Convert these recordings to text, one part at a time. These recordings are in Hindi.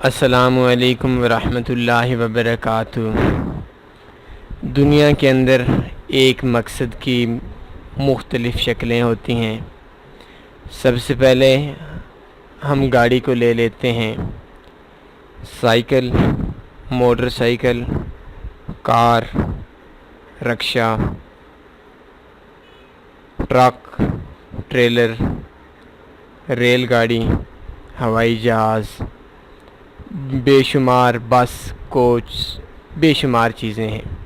अस्सलामुअलैकुम वरहमतुल्लाहि वबरकातुह। दुनिया के अंदर एक मकसद की मुख्तलिफ़ शक्लें होती हैं। सबसे पहले हम गाड़ी को ले लेते हैं, cycle, motorcycle, car, rickshaw, truck, trailer, रेलगाड़ी, हवाई जहाज़, बेशुमार बस, कोच, बेशुमार चीज़ें हैं।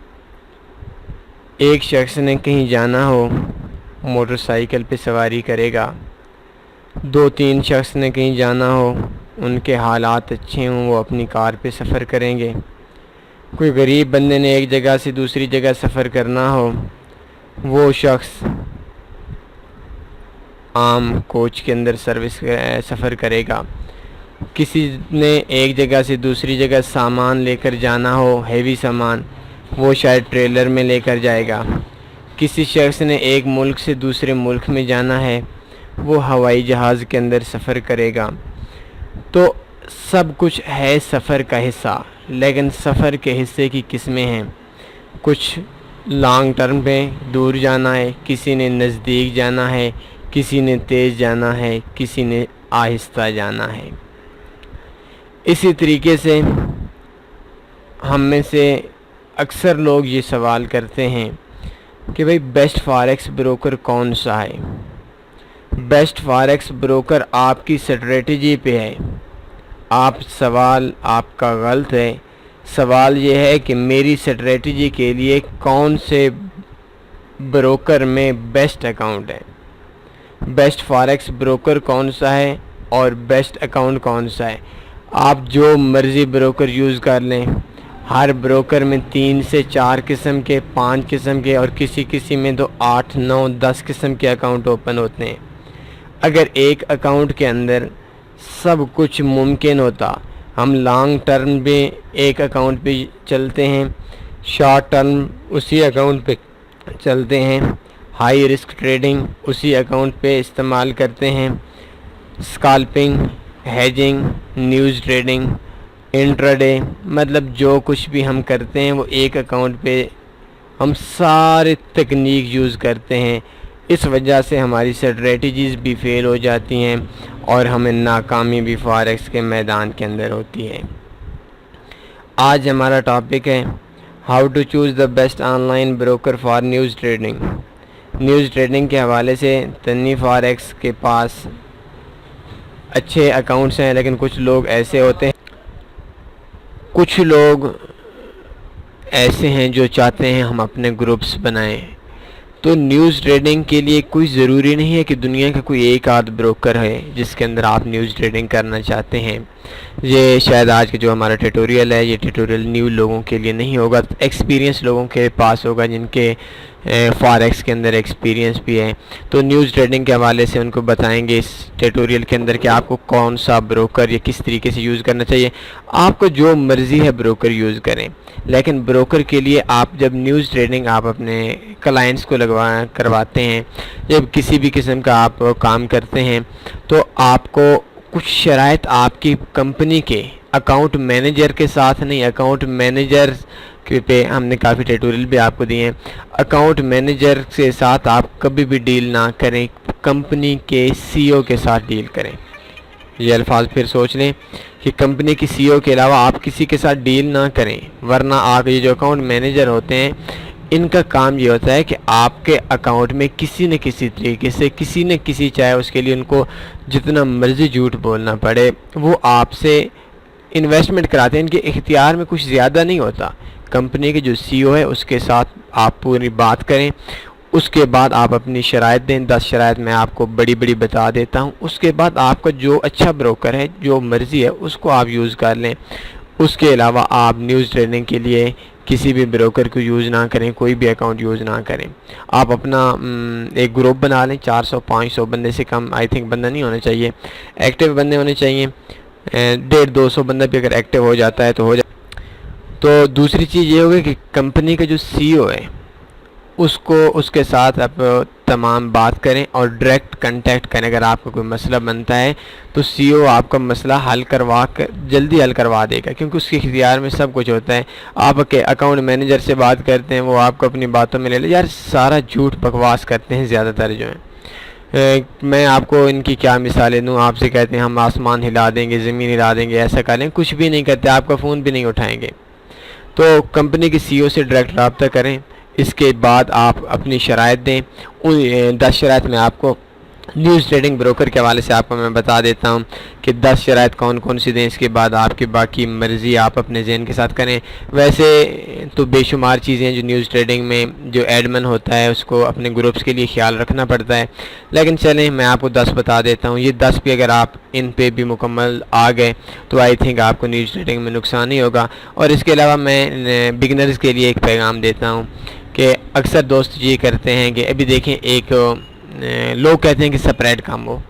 एक शख्स ने कहीं जाना हो, मोटरसाइकिल पे सवारी करेगा। 2-3 शख्स ने कहीं जाना हो, उनके हालात अच्छे हों, वो अपनी कार पे सफ़र करेंगे। कोई गरीब बंदे ने एक जगह से दूसरी जगह सफ़र करना हो, वो शख्स आम कोच के अंदर सफ़र करेगा। किसी ने एक जगह से दूसरी जगह सामान लेकर जाना हो, हैवी सामान, वो शायद ट्रेलर में लेकर जाएगा। किसी शख्स ने एक मुल्क से दूसरे मुल्क में जाना है, वो हवाई जहाज़ के अंदर सफ़र करेगा। तो सब कुछ है सफ़र का हिस्सा, लेकिन सफ़र के हिस्से की किस्में हैं। कुछ लॉन्ग टर्म पे दूर जाना है, किसी ने नज़दीक जाना है, किसी ने तेज़ जाना है, किसी ने आहिस्ता जाना है। इसी तरीके से हम में से अक्सर लोग ये सवाल करते हैं कि भाई बेस्ट फॉरेक्स ब्रोकर कौन सा है। बेस्ट फॉरेक्स ब्रोकर आपकी स्ट्रेटजी पे है। सवाल आपका गलत है। सवाल ये है कि मेरी स्ट्रेटजी के लिए कौन से ब्रोकर में बेस्ट अकाउंट है। बेस्ट फॉरेक्स ब्रोकर कौन सा है और बेस्ट अकाउंट कौन सा है। आप जो मर्ज़ी ब्रोकर यूज़ कर लें, हर ब्रोकर में 3 से 4 किस्म के, 5 किस्म के और किसी में तो 8, 9, 10 किस्म के अकाउंट ओपन होते हैं। अगर एक अकाउंट के अंदर सब कुछ मुमकिन होता, हम लॉन्ग टर्म में एक अकाउंट पे चलते हैं, शॉर्ट टर्म उसी अकाउंट पे चलते हैं, हाई रिस्क ट्रेडिंग उसी अकाउंट पे इस्तेमाल करते हैं, scalping, hedging, news trading, intraday, मतलब जो कुछ भी हम करते हैं वो एक अकाउंट पे हम सारे तकनीक यूज़ करते हैं। इस वजह से हमारी स्ट्रेटजीज़ भी फेल हो जाती हैं और हमें नाकामी भी फॉरेक्स के मैदान के अंदर होती है। आज हमारा टॉपिक है how to choose the best online broker for news trading. News trading के हवाले से तन्नी फॉरेक्स के पास अच्छे अकाउंट्स हैं, लेकिन कुछ लोग ऐसे हैं जो चाहते हैं हम अपने ग्रुप्स बनाएं। तो न्यूज़ ट्रेडिंग के लिए कोई ज़रूरी नहीं है कि दुनिया का कोई एक आध ब्रोकर है जिसके अंदर आप न्यूज़ ट्रेडिंग करना चाहते हैं। ये शायद आज का जो हमारा ट्यूटोरियल है, ये ट्यूटोरियल न्यू लोगों के लिए नहीं होगा, एक्सपीरियंस लोगों के पास होगा जिनके फॉरेक्स के अंदर एक्सपीरियंस भी है। तो न्यूज़ ट्रेडिंग के हवाले से उनको बताएंगे इस ट्यूटोरियल के अंदर कि आपको कौन सा ब्रोकर या किस तरीके से यूज़ करना चाहिए। आपको जो मर्ज़ी है ब्रोकर यूज़ करें, लेकिन ब्रोकर के लिए आप जब न्यूज़ ट्रेडिंग आप अपने क्लाइंट्स को करवाते हैं, जब किसी भी किस्म का आप काम करते हैं, तो आपको कुछ शराइत आपकी कंपनी के अकाउंट मैनेजर के साथ नहीं, अकाउंट मैनेजर पे हमने काफ़ी ट्यूटोरियल भी आपको दिए हैं। अकाउंट मैनेजर के साथ आप कभी भी डील ना करें, कंपनी के सीईओ के साथ डील करें। ये अल्फाज फिर सोच लें कि कंपनी की सीईओ के अलावा आप किसी के साथ डील ना करें, वरना आप ये जो अकाउंट मैनेजर होते हैं, इनका काम ये होता है कि आपके अकाउंट में किसी न किसी तरीके से चाहे उसके लिए उनको जितना मर्ज़ी झूठ बोलना पड़े, वो आपसे इन्वेस्टमेंट कराते हैं। इनके इख्तियार में कुछ ज़्यादा नहीं होता। कंपनी के जो सीईओ है उसके साथ आप पूरी बात करें, उसके बाद आप अपनी शराइत दें। 10 शराइत मैं आपको बड़ी बता देता हूँ। उसके बाद आपका जो अच्छा ब्रोकर है, जो मर्ज़ी है, उसको आप यूज़ कर लें। उसके अलावा आप न्यूज़ ट्रेडिंग के लिए किसी भी ब्रोकर को यूज़ ना करें, कोई भी अकाउंट यूज़ ना करें। आप अपना एक ग्रुप बना लें। 400-500 बंदे से कम आई थिंक बंदा नहीं होना चाहिए, एक्टिव बंदे होने चाहिए। 150-200 बंदा भी अगर एक्टिव हो जाता है तो हो जाए। तो दूसरी चीज़ ये होगी कि कंपनी का जो सीईओ है उसके साथ आप तमाम बात करें और डायरेक्ट कांटेक्ट करें। अगर आपको कोई मसला बनता है तो सीईओ आपका मसला जल्दी हल करवा देगा, क्योंकि उसके इख्तियार में सब कुछ होता है। आप अकाउंट मैनेजर से बात करते हैं, वो आपको अपनी बातों में ले ले। यार सारा झूठ बकवास करते हैं ज़्यादातर जो है। मैं आपको इनकी क्या मिसालें दूँ। आपसे कहते हैं हम आसमान हिला देंगे, ज़मीन हिला देंगे, ऐसा कर लें, कुछ भी नहीं करते, आपका फ़ोन भी नहीं उठाएंगे। तो कंपनी के सीईओ से डायरेक्ट रब्ता करें। इसके बाद आप अपनी शराइत दें। उन 10 शराइत में आपको न्यूज़ ट्रेडिंग ब्रोकर के हवाले से आपको मैं बता देता हूं कि 10 शराइत कौन कौन सी दें। इसके बाद आपकी बाकी मर्ज़ी आप अपने ज़हन के साथ करें। वैसे तो बेशुमार चीज़ें हैं जो न्यूज़ ट्रेडिंग में जो एडमिन होता है उसको अपने ग्रुप्स के लिए ख्याल रखना पड़ता है, लेकिन चलें मैं आपको 10 बता देता हूँ। ये 10 भी अगर आप इन पे भी मुकम्मल आ गए तो आई थिंक आपको न्यूज़ ट्रेडिंग में नुकसान नहीं होगा। और इसके अलावा मैं बिगनर्स के लिए एक पैगाम देता हूँ कि अक्सर दोस्त ये करते हैं कि अभी देखें, एक लोग कहते हैं कि स्प्रेड कम हो।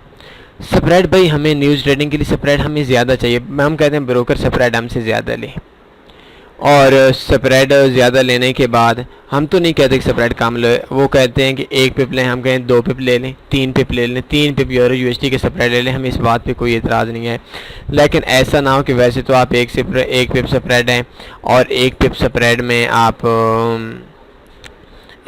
स्प्रेड भाई हमें न्यूज़ ट्रेडिंग के लिए स्प्रेड हमें ज़्यादा चाहिए। हम कहते हैं ब्रोकर स्प्रेड हमसे ज़्यादा ले, और स्प्रेड ज़्यादा लेने के बाद हम तो नहीं कहते कि स्प्रेड कम ले। वो कहते हैं कि 1 पिप लें, हम कहें 2 पिप ले लें, 3 पिप ले लें, 3 पिप यूरो यूएसडी के स्प्रेड ले लें, हमें इस बात पे कोई एतराज़ नहीं है। लेकिन ऐसा ना हो कि वैसे तो आप 1 पिप स्प्रेड हैं और 1 पिप स्प्रेड में आप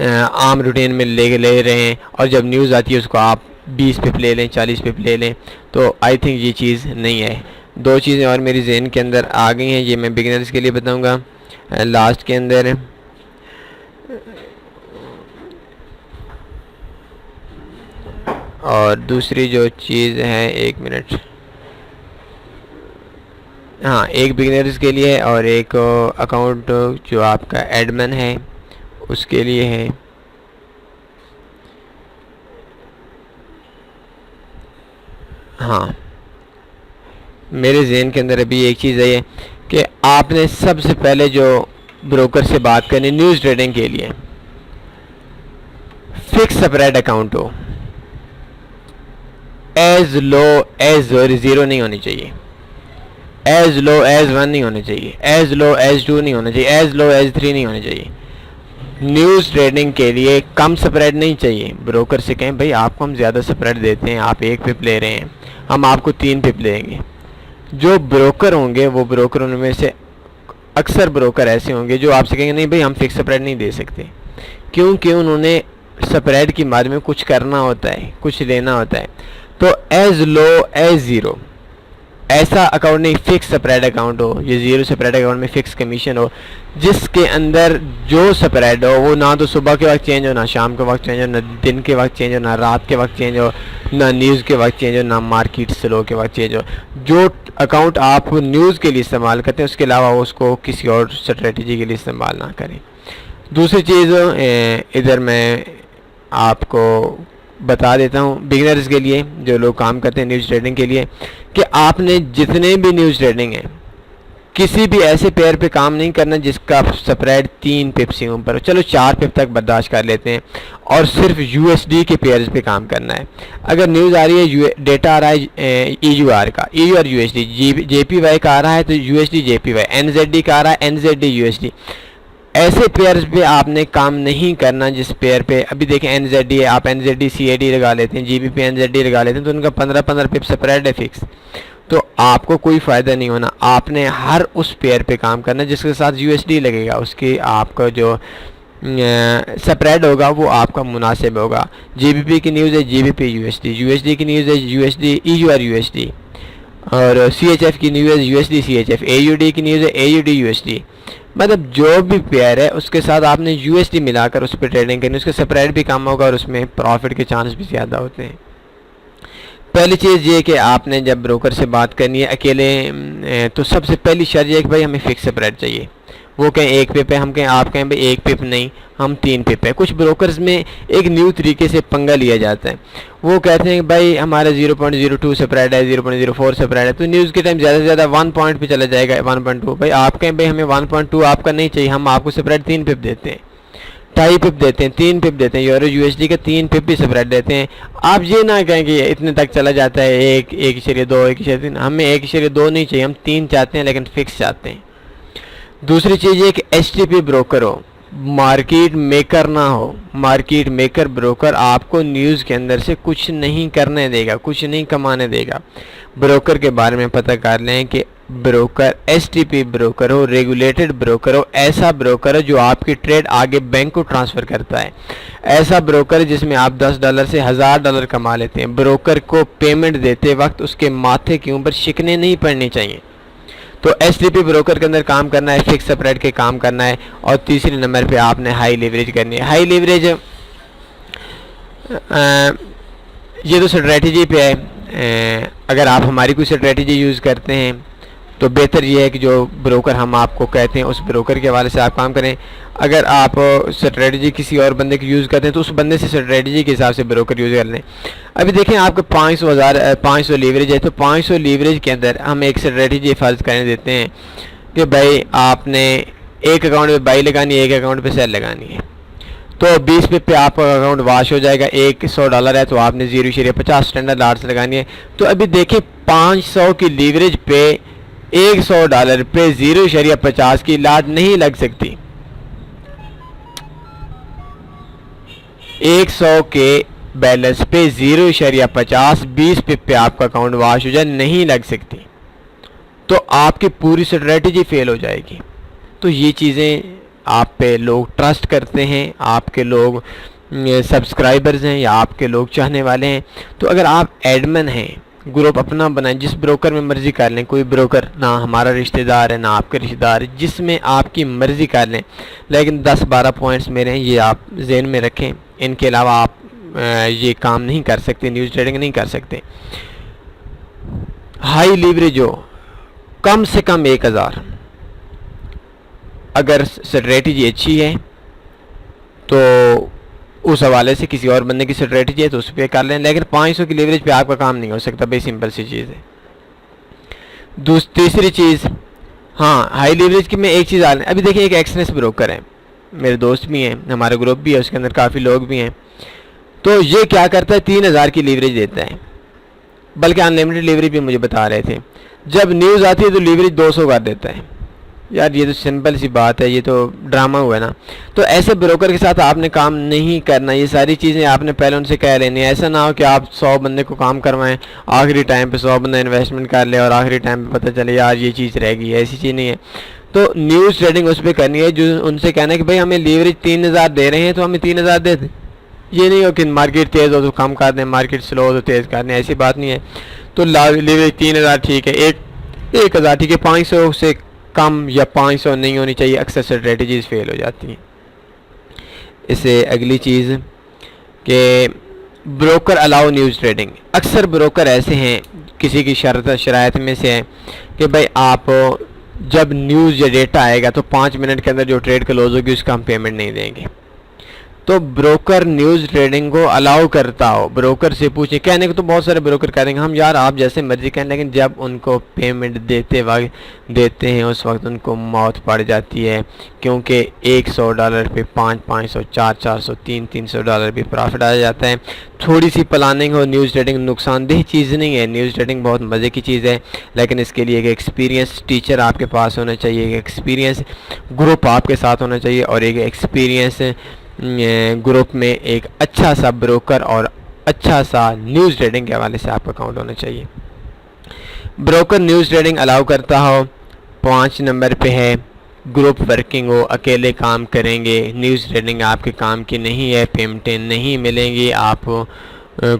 आम रूटीन में ले रहे हैं, और जब न्यूज़ आती है उसको आप 20 पिप ले लें, 40 पिप ले लें, तो आई थिंक ये चीज़ नहीं है। 2 चीज़ें और मेरी जहन के अंदर आ गई हैं, ये मैं बिगिनर्स के लिए बताऊंगा लास्ट के अंदर। और दूसरी जो चीज़ है, 1 मिनट, हाँ, एक बिगिनर्स के लिए और एक अकाउंट जो आपका एडमिन है उसके लिए है। हाँ, मेरे जहन के अंदर अभी एक चीज़ है कि आपने सबसे पहले जो ब्रोकर से बात करनी न्यूज़ ट्रेडिंग के लिए, फिक्स स्प्रेड अकाउंट हो, एज लो एज 0 नहीं होनी चाहिए, एज लो एज 1 नहीं होनी चाहिए, एज लो एज 2 नहीं होना चाहिए, एज लो एज 3 नहीं होनी चाहिए। न्यूज़ ट्रेडिंग के लिए कम स्प्रेड नहीं चाहिए। ब्रोकर से कहें भाई आपको हम ज़्यादा स्प्रेड देते हैं, आप 1 पिप ले रहे हैं, हम आपको 3 पिप लेंगे। जो ब्रोकर होंगे वो ब्रोकर उनमें से अक्सर ब्रोकर ऐसे होंगे जो आपसे कहेंगे नहीं भाई हम फिक्स स्प्रेड नहीं दे सकते, क्योंकि उन्होंने स्प्रेड की मार में कुछ करना होता है, कुछ लेना होता है। तो एज लो एज 0 ऐसा अकाउंट नहीं, फिक्स स्प्रेड अकाउंट हो, ये 0 स्प्रेड अकाउंट में फिक्स कमीशन हो, जिसके अंदर जो स्प्रेड हो वो ना तो सुबह के वक्त चेंज हो, ना शाम के वक्त चेंज हो, ना दिन के वक्त चेंज हो, ना रात के वक्त चेंज हो, ना न्यूज़ के वक्त चेंज हो, ना मार्केट स्लो के वक्त चेंज हो। जो अकाउंट आप न्यूज़ के लिए इस्तेमाल करते हैं उसके अलावा उसको किसी और स्ट्रेटजी के लिए इस्तेमाल ना करें। दूसरी चीज़ इधर मैं आपको बता देता हूँ बिगिनर्स के लिए, जो लोग काम करते हैं न्यूज़ ट्रेडिंग के लिए, कि आपने जितने भी न्यूज़ ट्रेडिंग है किसी भी ऐसे पेयर पे काम नहीं करना जिसका स्प्रेड 3 पिप से ऊपर, चलो 4 पिप तक बर्दाश्त कर लेते हैं, और सिर्फ यूएसडी के पेयर्स पे काम करना है। अगर न्यूज़ आ रही है, डेटा आ रहा है ईयूआर का, ईयू और यूएसडी, जेपीवाई का आ रहा है तो यूएसडी जेपीवाई, एनजेडी का आ रहा है एनजेडी यूएसडी, ऐसे पेयर्स पे आपने काम नहीं करना जिस पेयर पे, अभी देखें एनजेडी है, आप एनजेडी सीएडी लगा लेते हैं, जीबीपी एनजेडी लगा लेते हैं, तो उनका 15-15 पिप स्प्रेड है फिक्स, तो आपको कोई फ़ायदा नहीं होना। आपने हर उस पेयर पे काम करना जिसके साथ यूएसडी लगेगा, उसकी आपका जो स्प्रेड होगा वो आपका मुनासिब होगा। जीबीपी की न्यूज़ है जीबीपी यूएसडी, यूएसडी की न्यूज़ है यूएसडी ईयूआर यूएसडी, और सीएचएफ की न्यूज़ है यूएसडी सीएचएफ, एयूडी की न्यूज़ है एयूडी यूएसडी। मतलब जो भी पेयर है उसके साथ आपने यूएसडी मिलाकर उस पर ट्रेडिंग करनी, उसका स्प्रेड भी कम होगा और उसमें प्रॉफिट के चांस भी ज़्यादा होते हैं। पहली चीज़ ये कि आपने जब ब्रोकर से बात करनी है अकेले, तो सबसे पहली शर्त ये कि भाई हमें फिक्स स्प्रेड चाहिए। वो कहें 1 पिप है, हम कहें आप कहें भाई 1 पिप नहीं, हम 3 पिप है। कुछ ब्रोकर्स में एक न्यू तरीके से पंगा लिया जाता है, वो कहते हैं कि भाई हमारा 0.02 स्प्रेड है, 0.04 स्प्रेड है, तो न्यूज़ के टाइम ज़्यादा से ज़्यादा 1 पॉइंट पे चला जाएगा, 1.2। भाई आप कहें भाई हमें 1.2 आपका नहीं चाहिए, हम आपको स्प्रेड 3 पिप देते हैं, 2.5 पिप देते हैं, 3 पिप देते हैं, यूरो यूएसडी का 3 पिप भी स्प्रेड देते हैं। आप ये ना कहें कि इतने तक चला जाता है, 1.2 1.3, हमें 1.2 नहीं चाहिए, हम 3 चाहते हैं लेकिन फिक्स चाहते हैं। दूसरी चीज़ ये कि एचटीपी ब्रोकर हो, मार्केट मेकर ना हो। मार्केट मेकर ब्रोकर आपको न्यूज़ के अंदर से कुछ नहीं करने देगा, कुछ नहीं कमाने देगा। ब्रोकर के बारे में पता कर लें कि ब्रोकर एसटीपी ब्रोकर हो, रेगुलेटेड ब्रोकर हो, ऐसा ब्रोकर है जो आपकी ट्रेड आगे बैंक को ट्रांसफ़र करता है, ऐसा ब्रोकर जिसमें आप $10 से $1000 कमा लेते हैं। ब्रोकर को पेमेंट देते वक्त उसके माथे के ऊपर शिकने नहीं पड़नी चाहिए। तो एसटीपी ब्रोकर के अंदर काम करना है, फिक्स स्प्रेड के काम करना है, और तीसरे नंबर पे आपने हाई लीवरेज करनी है। हाई लीवरेज ये तो स्ट्रेटजी पे है। अगर आप हमारी कोई स्ट्रेटजी यूज़ करते हैं तो बेहतर ये है कि जो ब्रोकर हम आपको कहते हैं उस ब्रोकर के हवाले से आप काम करें। अगर आप स्ट्रेटजी किसी और बंदे की यूज़ करते हैं तो उस बंदे से स्ट्रेटजी के हिसाब से ब्रोकर यूज़ कर लें। अभी देखें आपके 500 लीवरेज है, तो 500 लीवरेज के अंदर हम एक स्ट्रेटजी फ़र्ज करने देते हैं कि भाई आपने एक अकाउंट पे बाई लगानी है, एक अकाउंट पे सेल लगानी है। तो 20 पे आपका अकाउंट वाश हो जाएगा। $100 है तो आपने 0.50 स्टैंडर्ड लॉट्स लगानी है। तो अभी देखें 500 की लीवरेज पे $100 पे 0.50 की लाट नहीं लग सकती। 100 के बैलेंस पे 0.50 20 पे आपका अकाउंट वाश हो जाए नहीं लग सकती, तो आपकी पूरी स्ट्रेटजी फेल हो जाएगी। तो ये चीज़ें आप पे लोग ट्रस्ट करते हैं, आपके लोग सब्सक्राइबर्स हैं या आपके लोग चाहने वाले हैं। तो अगर आप एडमिन हैं, ग्रुप अपना बनाएं, जिस ब्रोकर में मर्ज़ी कर लें। कोई ब्रोकर ना हमारा रिश्तेदार है ना आपके रिश्तेदार है, जिसमें आपकी मर्ज़ी कर लें, लेकिन 10-12 पॉइंट्स मेरे हैं, ये आप जहन में रखें। इनके अलावा आप ये काम नहीं कर सकते, न्यूज़ ट्रेडिंग नहीं कर सकते। हाई लीवरेज हो, कम से कम 1000। अगर स्ट्रेटजी अच्छी है तो उस हवाले से किसी और बंदे की स्ट्रेटजी है तो उस पर कर लें, लेकिन 500 की लीवरेज पे आपका काम नहीं हो सकता। बड़ी सिंपल सी चीज़ है। तीसरी चीज़, हाँ हाई लीवरेज की मैं एक चीज़ आ, अभी देखिए एक एक्सनेस ब्रोकर है, मेरे दोस्त भी हैं, हमारा ग्रुप भी है, उसके अंदर काफ़ी लोग भी हैं। तो ये क्या करता है, 3000 की लीवरेज देता है, बल्कि अनलिमिटेड लीवरेज भी मुझे बता रहे थे। जब न्यूज़ आती है तो लीवरेज 200 कर देता है। यार ये तो सिंपल सी बात है, ये तो ड्रामा हुआ ना। तो ऐसे ब्रोकर के साथ आपने काम नहीं करना। ये सारी चीज़ें आपने पहले उनसे कह लेनी है। ऐसा ना हो कि आप 100 बंदे को काम करवाएं, आखिरी टाइम पे 100 बंदा इन्वेस्टमेंट कर ले और आखिरी टाइम पे पता चले यार ये चीज़ रह गई है। ऐसी चीज़ नहीं है। तो न्यूज़ ट्रेडिंग उस पर करनी है जो उनसे कहना है कि भाई हमें लीवरेज 3000 दे रहे हैं तो हमें 3000 दे दें। ये नहीं हो कि मार्केट तेज़ हो तो कम कर दें, मार्केट स्लो हो तो तेज़ कर दें, ऐसी बात नहीं है। तो लीवरेज 3000 ठीक है, 1000 ठीक है, 500 से कम या 500 नहीं होनी चाहिए। अक्सर स्ट्रेटजीज फेल हो जाती हैं। इससे अगली चीज़ कि ब्रोकर अलाउ न्यूज़ ट्रेडिंग। अक्सर ब्रोकर ऐसे हैं, किसी की शराइत में से है कि भाई आप जब न्यूज़ या डेटा आएगा तो 5 मिनट के अंदर जो ट्रेड क्लोज होगी उसका हम पेमेंट नहीं देंगे। तो ब्रोकर न्यूज़ ट्रेडिंग को अलाउ करता हो, ब्रोकर से पूछे। कहने को तो बहुत सारे ब्रोकर कह देंगे हम यार आप जैसे मर्जी कहें, लेकिन जब उनको पेमेंट देते हैं उस वक्त उनको मौत पड़ जाती है, क्योंकि $100 पे 500, $400, $300 भी प्रॉफिट आ जाता है। थोड़ी सी प्लानिंग हो। न्यूज़ ट्रेडिंग नुकसानदेह चीज़ नहीं है, न्यूज़ ट्रेडिंग बहुत मज़े की चीज़ है, लेकिन इसके लिए एक एक्सपीरियंस टीचर आपके पास होना चाहिए, एक एक्सपीरियंस ग्रुप आपके साथ होना चाहिए, और एक एक्सपीरियंस ग्रुप में एक अच्छा सा ब्रोकर और अच्छा सा न्यूज़ ट्रेडिंग के हवाले से आपका अकाउंट होना चाहिए। ब्रोकर न्यूज़ ट्रेडिंग अलाउ करता हो। 5 नंबर पे है ग्रुप वर्किंग हो, अकेले काम करेंगे, न्यूज़ ट्रेडिंग आपके काम की नहीं है, पेमेंटें नहीं मिलेंगी, आप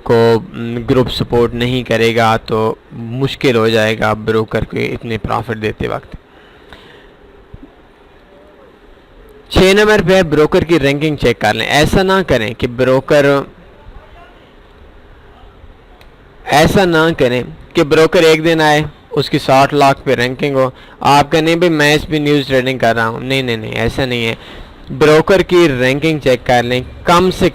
को ग्रुप सपोर्ट नहीं करेगा तो मुश्किल हो जाएगा ब्रोकर को इतने प्रॉफिट देते वक्त। 6 नंबर पे ब्रोकर की रैंकिंग चेक कर लें। ऐसा ना करें कि ब्रोकर एक दिन आए उसकी 60 लाख पे रैंकिंग हो, आप कहें नहीं भाई मैं इस पर न्यूज़ ट्रेडिंग कर रहा हूँ। नहीं, ऐसा नहीं है। ब्रोकर की रैंकिंग चेक कर लें। कम से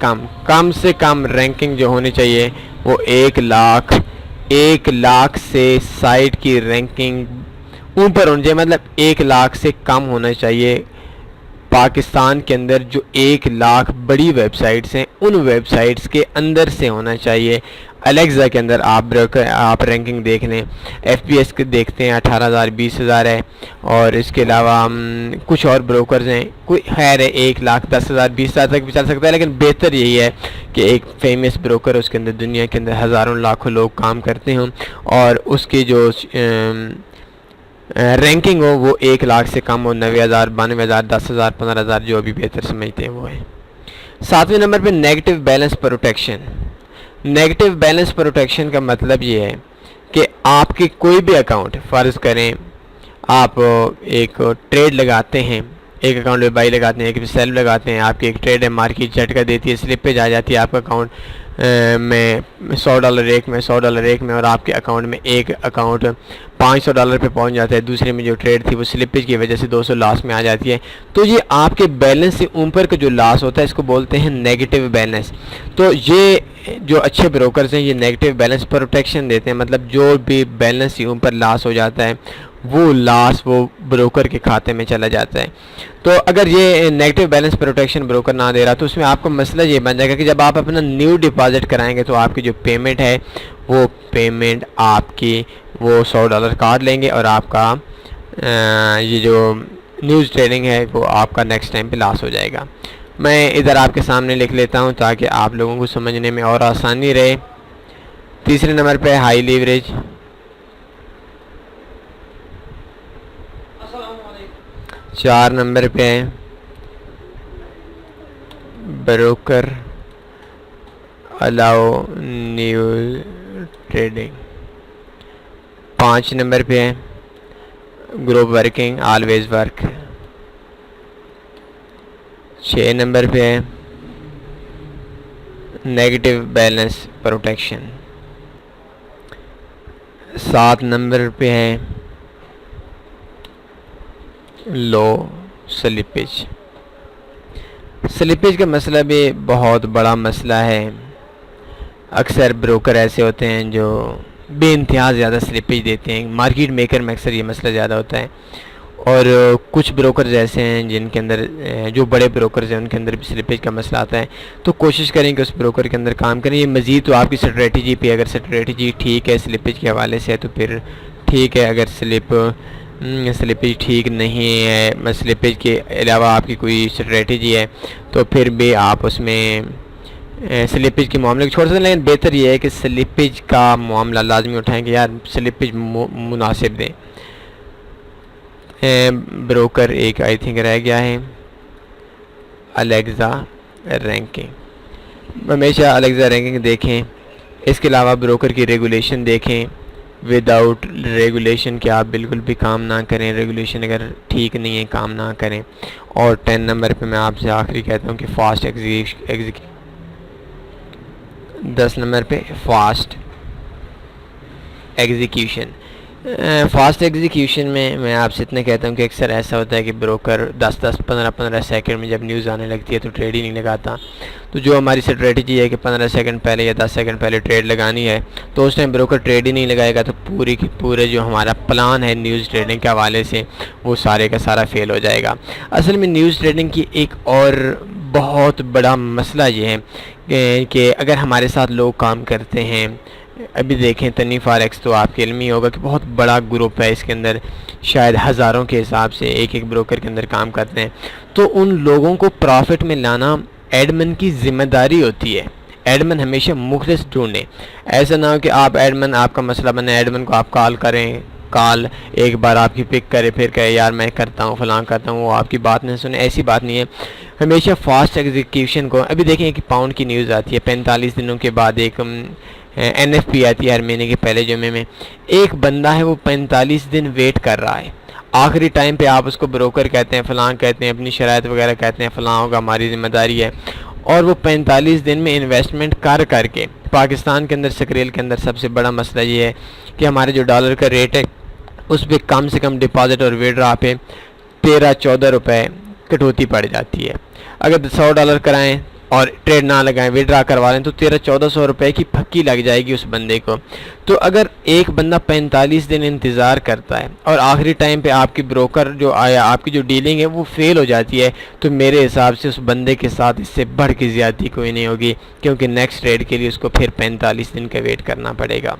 कम रैंकिंग जो होनी चाहिए वो 1 लाख से साइट की रैंकिंग ऊपर होनी चाहिए, मतलब 1 लाख से कम होना चाहिए पाकिस्तान के अंदर जो 1 लाख बड़ी वेबसाइट्स हैं उन वेबसाइट्स के अंदर से होना चाहिए। अलेक्सा के अंदर आप रैंकिंग देख लें, एफपीएस के देखते हैं 18,000 20,000 है, और इसके अलावा कुछ और ब्रोकर्स हैं, कोई खैर है 1 लाख 10,000 20,000 तक भी चल सकता है, लेकिन बेहतर यही है कि एक फेमस ब्रोकर है, उसके अंदर दुनिया के अंदर हज़ारों लाखों लोग काम करते हों और उसकी जो रैंकिंग हो वो 1 लाख से कम हो, 90,000 92,000 10,000 15,000 जो भी बेहतर समझते हैं वो है। 7वें नंबर पे negative balance protection. Negative balance protection का मतलब ये है कि आपके कोई भी अकाउंट, फ़र्ज़ करें आप एक ट्रेड लगाते हैं, एक अकाउंट में बाई लगाते हैं, एक पे सेल लगाते हैं, आपकी एक ट्रेड है, मार्केट झटका देती है, स्लिपेज आ जाती है आपका अकाउंट में $100 एक में, $100 एक में, और आपके अकाउंट में एक अकाउंट $500 पे पहुंच जाता है, दूसरे में जो ट्रेड थी वो स्लिपेज की वजह से 200 लॉस में आ जाती है। तो ये आपके बैलेंस से ऊपर का जो लॉस होता है इसको बोलते हैं नेगेटिव बैलेंस। तो ये जो अच्छे ब्रोकर्स हैं ये नेगेटिव बैलेंस प्रोटेक्शन देते हैं, मतलब जो भी बैलेंस से ऊपर लॉस हो जाता है वो लॉस वो ब्रोकर के खाते में चला जाता है। तो अगर ये नेगेटिव बैलेंस प्रोटेक्शन ब्रोकर ना दे रहा तो उसमें आपका मसला ये बन जाएगा कि जब आप अपना न्यू डिपॉजिट कराएंगे तो आपकी जो पेमेंट है वो पेमेंट आपकी वो $100 काट लेंगे और आपका ये जो न्यूज़ ट्रेडिंग है वो आपका नेक्स्ट टाइम पे लॉस हो जाएगा। मैं इधर आपके सामने लिख लेता हूँ ताकि आप लोगों को समझने में और आसानी रहे। तीसरे नंबर पे हाई लीवरेज, 4 नंबर पे broker allow news trading, 5 number पे है group working always work, 6 number पे है नेगेटिव बैलेंस प्रोटेक्शन, 7 नंबर पे है लो स्लिपेज। स्लिपेज का मसला भी बहुत बड़ा मसला है। अक्सर ब्रोकर ऐसे होते हैं जो बेइंतहा ज़्यादा स्लिपेज देते हैं, मार्केट मेकर में अक्सर ये मसला ज़्यादा होता है, और कुछ ब्रोकर्स ऐसे हैं जिनके अंदर जो बड़े ब्रोकर्स हैं उनके अंदर भी स्लिपेज का मसला आता है। तो कोशिश करें कि उस ब्रोकर के अंदर काम करें। ये मज़ीद तो आपकी स्ट्रेटजी पे, अगर स्ट्रेटजी ठीक है स्लिपेज के हवाले से तो फिर ठीक है, अगर स्लिपेज ठीक नहीं है, स्लिपेज के अलावा आपकी कोई स्ट्रेटजी है तो फिर भी आप उसमें स्लिपेज के मामले को छोड़ सकते हैं, लेकिन बेहतर ये है कि स्लिपेज का मामला लाजमी उठाएं कि यार स्लिपेज मुनासिब दें। ब्रोकर एक आई थिंक रह गया है अलेक्सा रैंकिंग। हमेशा अलेक्सा रैंकिंग देखें, इसके अलावा ब्रोकर की रेगुलेशन देखें। विदाउट रेगुलेशन के आप बिल्कुल भी काम ना करें, रेगुलेशन अगर ठीक नहीं है काम ना करें। और 10 नंबर पे मैं आपसे आखिरी कहता हूँ कि फास्ट एग्जीक्यूशन, 10 नंबर पे फास्ट एग्जीक्यूशन। फास्ट एग्जीक्यूशन में मैं आपसे इतना कहता हूँ कि अक्सर ऐसा होता है कि ब्रोकर 10-10 15-15 सेकंड में जब न्यूज़ आने लगती है तो ट्रेड ही नहीं लगाता। तो जो हमारी स्ट्रेटजी है कि 15 सेकंड पहले या 10 सेकंड पहले ट्रेड लगानी है, तो उस टाइम ब्रोकर ट्रेड ही नहीं लगाएगा तो पूरी की पूरे जो हमारा प्लान है न्यूज़ ट्रेडिंग के हवाले से वो सारे का सारा फेल हो जाएगा। असल में न्यूज़ ट्रेडिंग की एक और बहुत बड़ा मसला ये है कि अगर हमारे साथ लोग काम करते हैं, अभी देखें तनी फॉरेक्स तो आपके इल्म ही होगा कि बहुत बड़ा ग्रुप है, इसके अंदर शायद हज़ारों के हिसाब से एक ब्रोकर के अंदर काम करते हैं। तो उन लोगों को प्रॉफिट में लाना एडमिन की ज़िम्मेदारी होती है। एडमिन हमेशा मुखलिस ढूंढें, ऐसा ना हो कि आप एडमिन आपका मसला बने, एडमिन को आप कॉल करें, कॉल एक बार आपकी पिक करे फिर कहे यार मैं करता हूँ फलां करता हूँ, वो आपकी बात नहीं सुने। ऐसी बात नहीं है, हमेशा फास्ट एग्जीक्यूशन को। अभी देखें कि पाउंड की न्यूज़ आती है 45 दिनों के बाद, एक NFP आती है हर महीने के पहले जुमे में। एक बंदा है वो 45 दिन वेट कर रहा है, आखिरी टाइम पे आप उसको ब्रोकर कहते हैं, फलां कहते हैं, अपनी शराइत वगैरह कहते हैं, फलां होगा हमारी ज़िम्मेदारी है, और वो 45 दिन में इन्वेस्टमेंट करके पाकिस्तान के अंदर सक्रेल के अंदर सबसे बड़ा मसला ये है कि हमारे जो डॉलर का रेट है उस पर कम से कम डिपॉजिट और विड्रॉ पे 13-14 रुपये कटौती पड़ जाती है। अगर $100 कराएं और ट्रेड ना लगाएं, विड्रा करवा लें, तो 1300-1400 रुपए की फक्की लग जाएगी उस बंदे को। तो अगर एक बंदा 45 दिन इंतज़ार करता है और आखिरी टाइम पे आपकी ब्रोकर जो आया, आपकी जो डीलिंग है वो फेल हो जाती है, तो मेरे हिसाब से उस बंदे के साथ इससे बढ़ के ज़्यादती कोई नहीं होगी, क्योंकि नेक्स्ट ट्रेड के लिए उसको फिर 45 दिन का वेट करना पड़ेगा।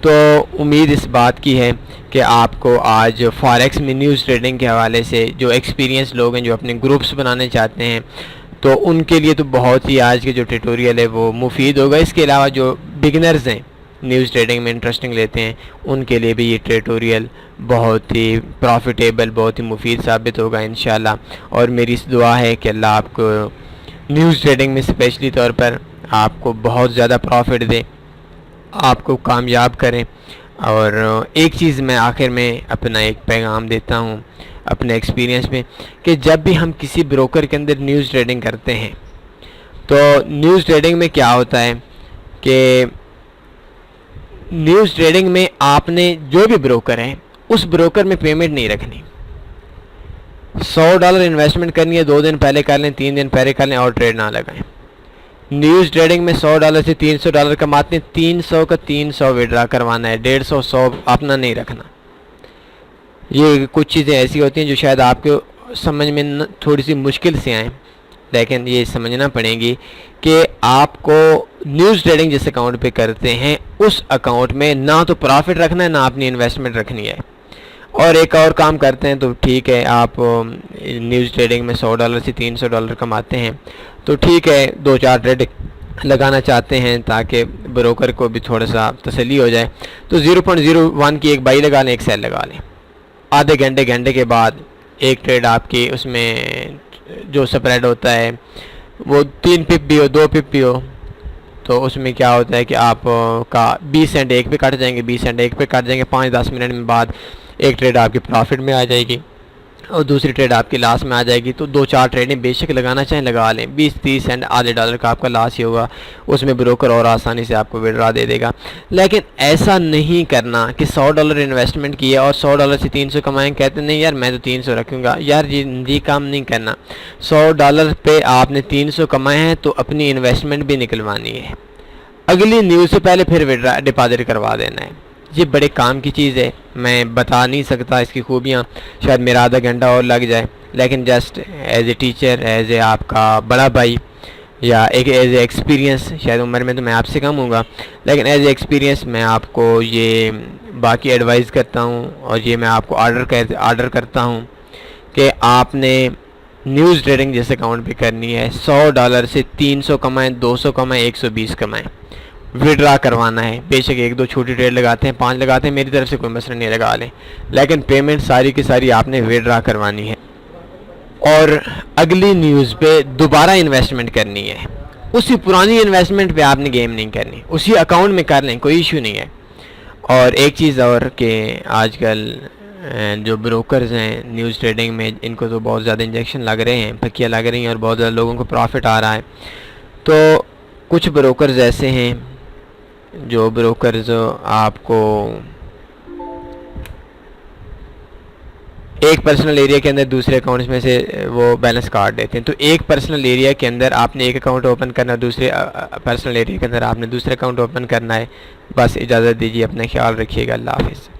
तो उम्मीद इस बात की है कि आपको आज फॉरेक्स में न्यूज़ ट्रेडिंग के हवाले से जो एक्सपीरियंस लोग हैं, जो अपने ग्रुप्स बनाने चाहते हैं, तो उनके लिए तो बहुत ही आज के जो ट्यूटोरियल है वो मुफीद होगा। इसके अलावा जो बिगिनर्स हैं, न्यूज़ ट्रेडिंग में इंटरेस्टिंग लेते हैं, उनके लिए भी ये ट्यूटोरियल बहुत ही प्रॉफिटेबल, बहुत ही मुफीद साबित होगा इंशाल्लाह। और मेरी इस दुआ है कि अल्लाह आपको न्यूज़ ट्रेडिंग में स्पेशली तौर पर आपको बहुत ज़्यादा प्रॉफिट दे, आपको कामयाब करें। और एक चीज़ मैं आखिर में अपना एक पैगाम देता हूँ अपने एक्सपीरियंस में, कि जब भी हम किसी ब्रोकर के अंदर न्यूज़ ट्रेडिंग करते हैं, तो न्यूज़ ट्रेडिंग में क्या होता है कि न्यूज़ ट्रेडिंग में आपने जो भी ब्रोकर है उस ब्रोकर में पेमेंट नहीं रखनी। $100 इन्वेस्टमेंट करनी है, 2 दिन पहले कर लें, 3 दिन पहले कर लें और ट्रेड ना लगाएं। न्यूज़ ट्रेडिंग में $100 से $300 कमाते हैं, 300 का 300 विड्रा करवाना है, 150 100 अपना नहीं रखना। ये कुछ चीज़ें ऐसी होती हैं जो शायद आपको समझ में थोड़ी सी मुश्किल से आएँ, लेकिन ये समझना पड़ेगी कि आपको न्यूज़ ट्रेडिंग जिस अकाउंट पे करते हैं उस अकाउंट में ना तो प्रॉफिट रखना है, ना अपनी इन्वेस्टमेंट रखनी है। और एक और काम करते हैं तो ठीक है, आप न्यूज़ ट्रेडिंग में $100 से $300 कमाते हैं, तो ठीक है, 2-4 ट्रेड लगाना चाहते हैं ताकि ब्रोकर को भी थोड़ा सा तसल्ली हो जाए, तो 0.01 की एक बाई लगा लें, एक सेल लगा लें। आधे घंटे के बाद एक ट्रेड आपकी उसमें जो स्प्रेड होता है वो 3 पिप भी हो, 2 पिप भी हो, तो उसमें क्या होता है कि आप का 20 सेंट एक पे कट जाएंगे, 20 सेंट एक पे कट जाएंगे। 5-10 मिनट में बाद एक ट्रेड आपकी प्रॉफिट में आ जाएगी और दूसरी ट्रेड आपकी लॉस में आ जाएगी। तो 2-4 ट्रेडें बेशक लगाना चाहें लगा लें, 20-30 सेंट आधे डॉलर का आपका लॉस ही होगा, उसमें ब्रोकर और आसानी से आपको विड्रॉ दे देगा। लेकिन ऐसा नहीं करना कि $100 इन्वेस्टमेंट किया और $100 से 300 कमाएं, कहते नहीं यार मैं तो 300 रखूँगा, यार ये काम नहीं करना। $100 पे आपने 300 कमाए हैं तो अपनी इन्वेस्टमेंट भी निकलवानी है, अगली न्यूज़ से पहले फिर विड्रॉ डिपॉजिट करवा देना है। ये बड़े काम की चीज़ है, मैं बता नहीं सकता इसकी खूबियाँ, शायद मेरा आधा घंटा और लग जाए, लेकिन just as a teacher, as a आपका बड़ा भाई, या एक एज ए एक्सपीरियंस, शायद उम्र में तो मैं आपसे कम हूँगा, लेकिन एज ए एक्सपीरियंस मैं आपको ये बाकी एडवाइस करता हूँ और ये मैं आपको आर्डर करता हूँ कि आपने न्यूज़ ट्रेडिंग जिस अकाउंट पे करनी है, $100 से 300 कमाएँ, 200 कमाएँ, 120 कमाएँ, विड्रा करवाना है। बेशक 1-2 छोटी ट्रेड लगाते हैं, 5 लगाते हैं, मेरी तरफ से कोई मसला नहीं, लगा लें, लेकिन पेमेंट सारी की सारी आपने विड्रा करवानी है और अगली न्यूज़ पे दोबारा इन्वेस्टमेंट करनी है। उसी पुरानी इन्वेस्टमेंट पे आपने गेम नहीं करनी, उसी अकाउंट में कर लें, कोई इशू नहीं है। और एक चीज़ और कि आजकल जो ब्रोकर्स हैं न्यूज़ ट्रेडिंग में, इनको तो बहुत ज़्यादा इंजेक्शन लग रहे हैं, फक्कियाँ लग रही हैं और बहुत ज़्यादा लोगों को प्रॉफिट आ रहा है। तो कुछ ब्रोकर्स ऐसे हैं जो ब्रोकर्स आपको एक पर्सनल एरिया के अंदर दूसरे अकाउंट्स में से वो बैलेंस काट देते हैं। तो एक पर्सनल एरिया के अंदर आपने एक अकाउंट ओपन करना, दूसरे पर्सनल एरिया के अंदर आपने दूसरा अकाउंट ओपन करना है। बस इजाज़त दीजिए, अपना ख्याल रखिएगा, अल्लाह हाफ़िज़।